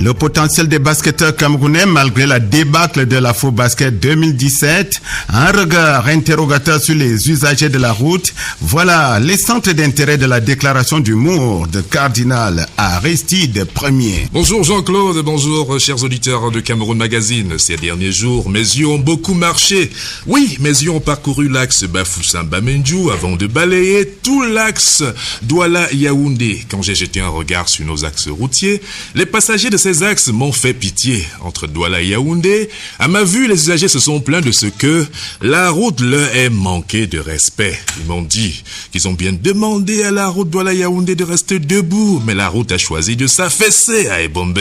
Le potentiel des basketteurs camerounais malgré la débâcle de l'Afro-Basket 2017, un regard interrogateur sur les usagers de la route, voilà les centres d'intérêt de la déclaration d'humour de Cardinal Aristide Ier. Bonjour Jean-Claude, bonjour chers auditeurs de Cameroun Magazine. Ces derniers jours, mes yeux ont beaucoup marché. Oui, mes yeux ont parcouru l'axe Bafoussam-Bamendjou avant de balayer tout l'axe Douala-Yaoundé. Quand j'ai jeté un regard sur nos axes routiers, les passagers de ces axes m'ont fait pitié. Entre Douala et Yaoundé, à ma vue, les usagers se sont plaints de ce que la route leur est manquée de respect. Ils m'ont dit qu'ils ont bien demandé à la route Douala-Yaoundé de rester debout, mais la route a choisi de s'affaisser à Ebombe.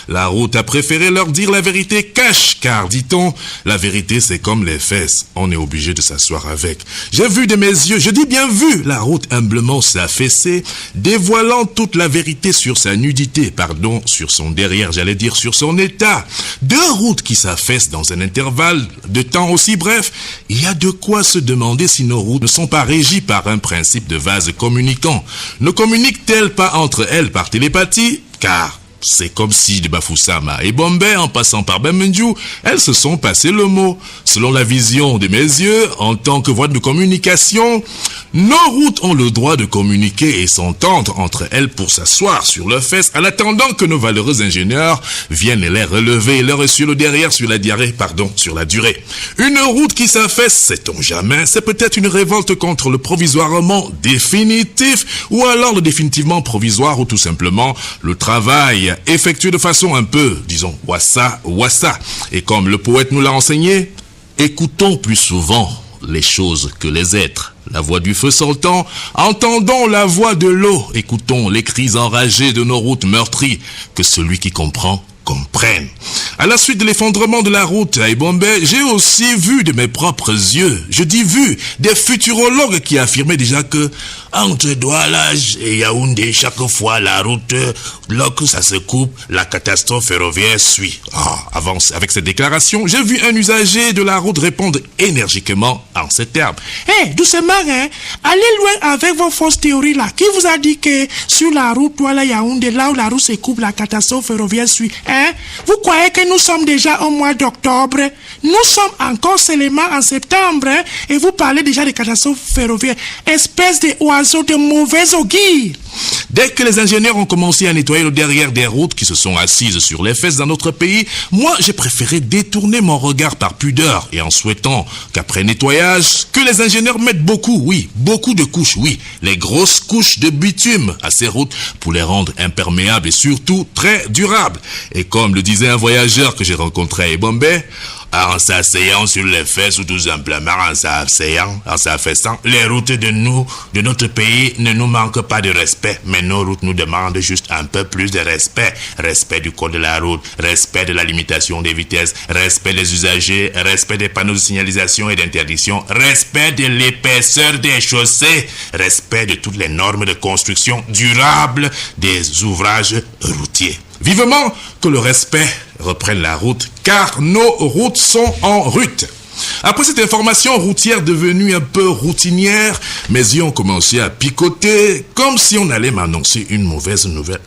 La route a préféré leur dire la vérité cash, car, dit-on, la vérité c'est comme les fesses, on est obligé de s'asseoir avec. J'ai vu de mes yeux, je dis bien vu, la route humblement s'affaisser, dévoilant toute la vérité sur sa nudité, sur son derrière, j'allais dire sur son état. Deux routes qui s'affaissent dans un intervalle de temps aussi bref, il y a de quoi se demander si nos routes ne sont pas régies par un principe de vase communicant. Ne communiquent-elles pas entre elles par télépathie? Car c'est comme si de Bafoussam à Ebombe, en passant par Bamendjou, elles se sont passées le mot. Selon la vision de mes yeux, en tant que voie de communication, nos routes ont le droit de communiquer et s'entendre entre elles pour s'asseoir sur leurs fesses, en attendant que nos valeureux ingénieurs viennent les relever et leur sur le derrière sur la durée. Une route qui s'affaisse, sait-on jamais, c'est peut-être une révolte contre le provisoirement définitif, ou alors le définitivement provisoire, ou tout simplement le travail effectué de façon un peu, disons, wassa. Et comme le poète nous l'a enseigné, écoutons plus souvent les choses que les êtres. La voix du feu sortant, entendons la voix de l'eau, écoutons les cris enragés de nos routes meurtries, que celui qui comprend comprenne. À la suite de l'effondrement de la route à Ebombe, j'ai aussi vu de mes propres yeux, je dis vu, des futurologues qui affirmaient déjà que entre Douala et Yaoundé, chaque fois la route, lorsque ça se coupe, la catastrophe ferroviaire suit. Avance. Avec cette déclaration, j'ai vu un usager de la route répondre énergiquement en ces termes. Doucement, allez loin avec vos fausses théories là. Qui vous a dit que sur la route Douala-Yaoundé, là où la route se coupe, la catastrophe ferroviaire suit? Vous croyez que nous sommes déjà au mois d'octobre? Nous sommes encore seulement en septembre, et vous parlez déjà de catastrophe ferroviaire. Espèce d'oiseau de mauvais augure. Dès que les ingénieurs ont commencé à nettoyer le derrière des routes qui se sont assises sur les fesses dans notre pays, moi j'ai préféré détourner mon regard par pudeur et en souhaitant qu'après nettoyage, que les ingénieurs mettent beaucoup de couches, les grosses couches de bitume à ces routes pour les rendre imperméables et surtout très durables. Et comme le disait un voyageur que j'ai rencontré à Ebombe, en s'asseyant sur les fesses ou tout simplement en s'affaissant, les routes de notre pays ne nous manquent pas de respect, mais nos routes nous demandent juste un peu plus de respect. Respect du code de la route, respect de la limitation des vitesses, respect des usagers, respect des panneaux de signalisation et d'interdiction, respect de l'épaisseur des chaussées, respect de toutes les normes de construction durable des ouvrages routiers. Vivement que le respect reprenne la route, car nos routes sont en rut. Après cette information routière devenue un peu routinière, mes yeux ont commencé à picoter, comme si on allait m'annoncer une mauvaise nouvelle.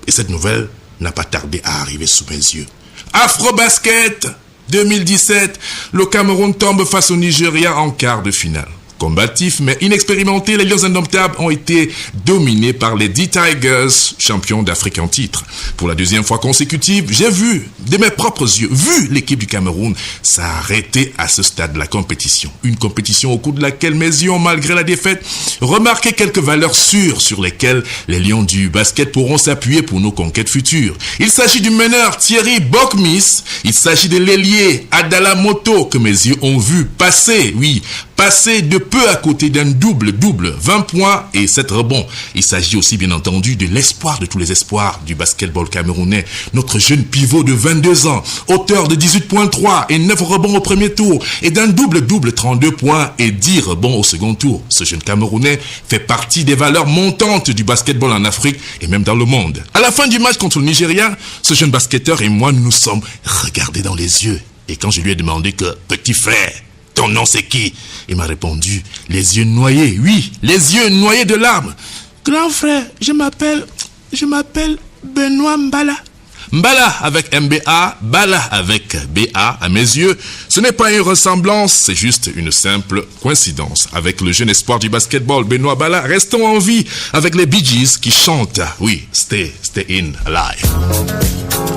Et cette nouvelle n'a pas tardé à arriver sous mes yeux. Afro-Basket 2017, le Cameroun tombe face au Nigeria en quart de finale. Combatifs mais inexpérimentés, les Lions indomptables ont été dominés par les D-Tigers, champions d'Afrique en titre. Pour la deuxième fois consécutive, j'ai vu, de mes propres yeux, l'équipe du Cameroun s'arrêter à ce stade de la compétition. Une compétition au cours de laquelle mes yeux ont, malgré la défaite, remarqué quelques valeurs sûres sur lesquelles les Lions du basket pourront s'appuyer pour nos conquêtes futures. Il s'agit du meneur Thierry Bokmis, il s'agit de l'ailier Adala Moto que mes yeux ont vu passer de peu à côté d'un double, 20 points et 7 rebonds. Il s'agit aussi bien entendu de l'espoir de tous les espoirs du basketball camerounais, notre jeune pivot de 22 ans, auteur de 18.3 et 9 rebonds au premier tour et d'un double 32 points et 10 rebonds au second tour. Ce jeune Camerounais fait partie des valeurs montantes du basketball en Afrique et même dans le monde. À la fin du match contre le Nigeria, ce jeune basketteur et moi, nous nous sommes regardés dans les yeux. Et quand je lui ai demandé que, petit frère, ton nom c'est qui? Il m'a répondu, les yeux noyés, les yeux noyés de larmes. Grand frère, je m'appelle Benoît Mbala. Mbala avec MBA, Bala avec BA, à mes yeux, ce n'est pas une ressemblance, c'est juste une simple coïncidence. Avec le jeune espoir du basketball, Benoît Bala, restons en vie avec les Bee Gees qui chantent, oui, Stay in Alive.